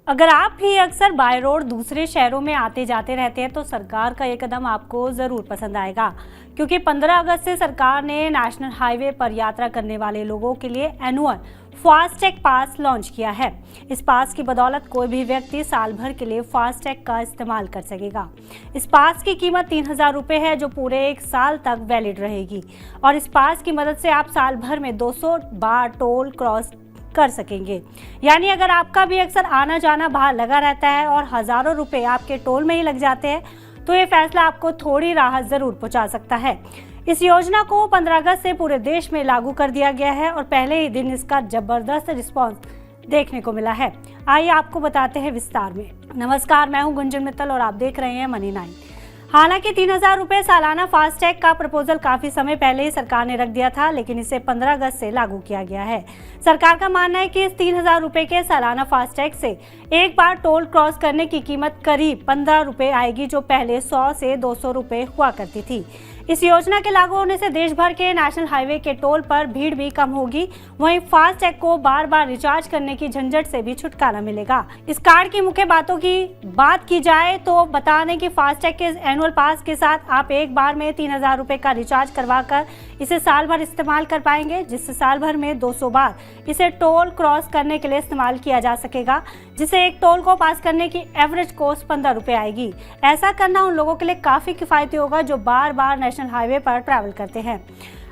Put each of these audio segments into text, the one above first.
अगर आप भी अक्सर बाय रोड दूसरे शहरों में आते जाते रहते हैं तो सरकार का ये कदम आपको ज़रूर पसंद आएगा, क्योंकि 15 अगस्त से सरकार ने नेशनल हाईवे पर यात्रा करने वाले लोगों के लिए एनुअल फास्टैग पास लॉन्च किया है। इस पास की बदौलत कोई भी व्यक्ति साल भर के लिए फास्टैग का इस्तेमाल कर सकेगा। इस पास की कीमत 3000 रुपये है, जो पूरे 1 साल तक वैलिड रहेगी और इस पास की मदद से आप साल भर में 200 बार टोल क्रॉस कर सकेंगे। यानी अगर आपका भी अक्सर आना जाना बाहर लगा रहता है और हजारों रुपए आपके टोल में ही लग जाते हैं, तो ये फैसला आपको थोड़ी राहत जरूर पहुंचा सकता है। इस योजना को 15 अगस्त से पूरे देश में लागू कर दिया गया है और पहले ही दिन इसका जबरदस्त रिस्पांस देखने को मिला है। आइए आपको बताते हैं विस्तार में। नमस्कार, मैं हूं गुंजन मित्तल और आप देख रहे हैं मनी 9। हालांकि 3000 रुपये सालाना फास्टैग का प्रपोजल काफी समय पहले ही सरकार ने रख दिया था, लेकिन इसे 15 अगस्त से लागू किया गया है। सरकार का मानना है कि इस 3000 रुपये के सालाना फास्टैग से एक बार टोल क्रॉस करने की कीमत करीब 15 रुपये आएगी, जो पहले 100 से 200 रुपये हुआ करती थी। इस योजना के लागू होने से देश भर के नेशनल हाईवे के टोल पर भीड़ भी कम होगी। वहीं फास्टैग को बार बार रिचार्ज करने की झंझट से भी छुटकारा मिलेगा। इस कार्ड की मुख्य बातों की बात की जाए तो बता दें कि फास्टैग के एनुअल पास के साथ आप एक बार में 3000 रुपये का रिचार्ज करवाकर इसे साल भर इस्तेमाल कर पाएंगे, जिससे साल भर में 200 बार इसे टोल क्रॉस करने के लिए इस्तेमाल किया जा सकेगा, जिसे एक टोल को पास करने की एवरेज कॉस्ट 15 रुपये आएगी। ऐसा करना उन लोगों के लिए काफी किफायती होगा जो बार बार नेशनल हाईवे पर ट्रैवल करते हैं।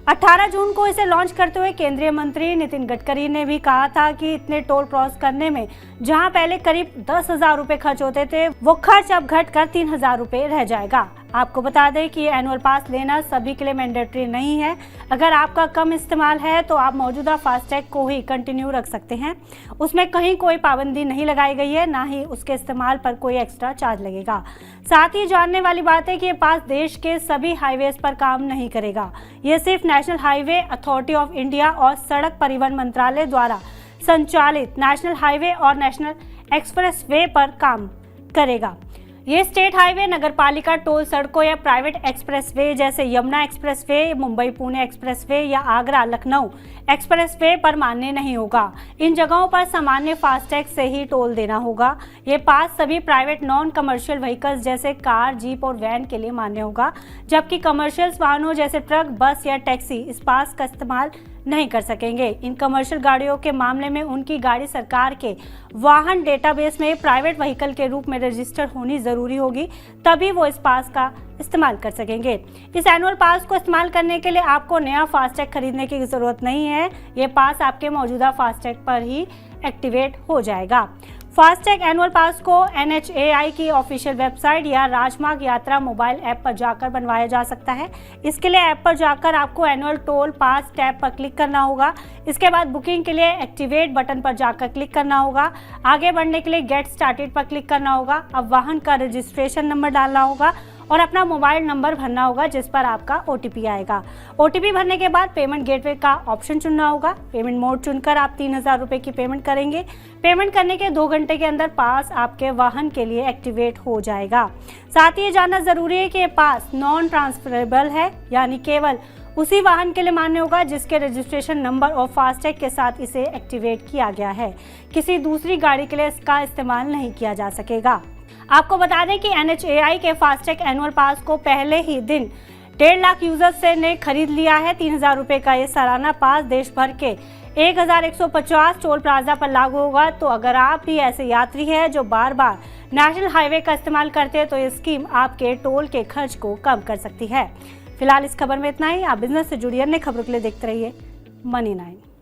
18 जून को इसे लॉन्च करते हुए केंद्रीय मंत्री नितिन गडकरी ने भी कहा था कि इतने टोल क्रॉस करने में जहां पहले करीब 10,000 रुपये खर्च होते थे, वो खर्च अब घटकर 3000 रुपये रह जाएगा। आपको बता दें कि एनुअल पास लेना सभी के लिए मैंडेटरी नहीं है। अगर आपका कम इस्तेमाल है तो आप मौजूदा फास्टैग को ही कंटिन्यू रख सकते हैं। उसमें कहीं कोई पाबंदी नहीं लगाई गई है, ना ही उसके इस्तेमाल पर कोई एक्स्ट्रा चार्ज लगेगा। साथ ही जानने वाली बात है कि ये पास देश के सभी हाईवेज पर काम नहीं करेगा। ये सिर्फ national highway authority of India और सड़क परिवहन मंत्रालय द्वारा संचालित नेशनल हाईवे और नेशनल एक्सप्रेस वे पर काम करेगा। ये स्टेट हाईवे, नगरपालिका टोल सड़कों या प्राइवेट एक्सप्रेसवे जैसे यमुना एक्सप्रेसवे, मुंबई पुणे एक्सप्रेसवे या आगरा लखनऊ एक्सप्रेसवे पर मान्य नहीं होगा। इन जगहों पर सामान्य फास्टैग से ही टोल देना होगा। ये पास सभी प्राइवेट नॉन कमर्शियल व्हीकल्स जैसे कार, जीप और वैन के लिए मान्य होगा, जबकि कमर्शियल वाहनों जैसे ट्रक, बस या टैक्सी इस पास का इस्तेमाल नहीं कर सकेंगे। इन कमर्शियल गाड़ियों के मामले में उनकी गाड़ी सरकार के वाहन डेटाबेस में प्राइवेट व्हीकल के रूप में रजिस्टर होनी जरूरी होगी, तभी वो इस पास का इस्तेमाल कर सकेंगे। इस एनुअल पास को इस्तेमाल करने के लिए आपको नया फास्टैग खरीदने की जरूरत नहीं है। ये पास आपके मौजूदा फास्टैग पर ही एक्टिवेट हो जाएगा। फास्टैग एनुअल पास को NHAI की ऑफिशियल वेबसाइट या राजमार्ग यात्रा मोबाइल ऐप पर जाकर बनवाया जा सकता है। इसके लिए ऐप पर जाकर आपको एनुअल टोल पास टैब पर क्लिक करना होगा। इसके बाद बुकिंग के लिए एक्टिवेट बटन पर जाकर क्लिक करना होगा। आगे बढ़ने के लिए गेट स्टार्टेड पर क्लिक करना होगा। अब वाहन का रजिस्ट्रेशन नंबर डालना होगा और अपना मोबाइल नंबर भरना होगा, जिस पर आपका OTP आएगा। OTP भरने के बाद पेमेंट गेटवे का ऑप्शन चुनना होगा। पेमेंट मोड चुनकर आप 3000 रुपये की पेमेंट करेंगे। पेमेंट करने के 2 घंटे के अंदर पास आपके वाहन के लिए एक्टिवेट हो जाएगा। साथ ही ये जानना जरूरी है कि ये पास नॉन ट्रांसफरेबल है, यानी केवल उसी वाहन के लिए मान्य होगा जिसके रजिस्ट्रेशन नंबर और फास्टैग के साथ इसे एक्टिवेट किया गया है। किसी दूसरी गाड़ी के लिए इसका इस्तेमाल नहीं किया जा सकेगा। आपको बता दें कि NHAI के फास्टैग एनुअल पास को पहले ही दिन 1.5 लाख यूजर्स ने खरीद लिया है। 3000 रुपये का ये सालाना पास देश भर के 1150 टोल प्लाजा पर लागू होगा। तो अगर आप भी ऐसे यात्री हैं जो बार बार नेशनल हाईवे का इस्तेमाल करते हैं, तो ये स्कीम आपके टोल के खर्च को कम कर सकती है। फिलहाल इस खबर में इतना ही। आप बिजनेस से जुड़ी अन्य खबरों के लिए देखते रहिए मनी 9।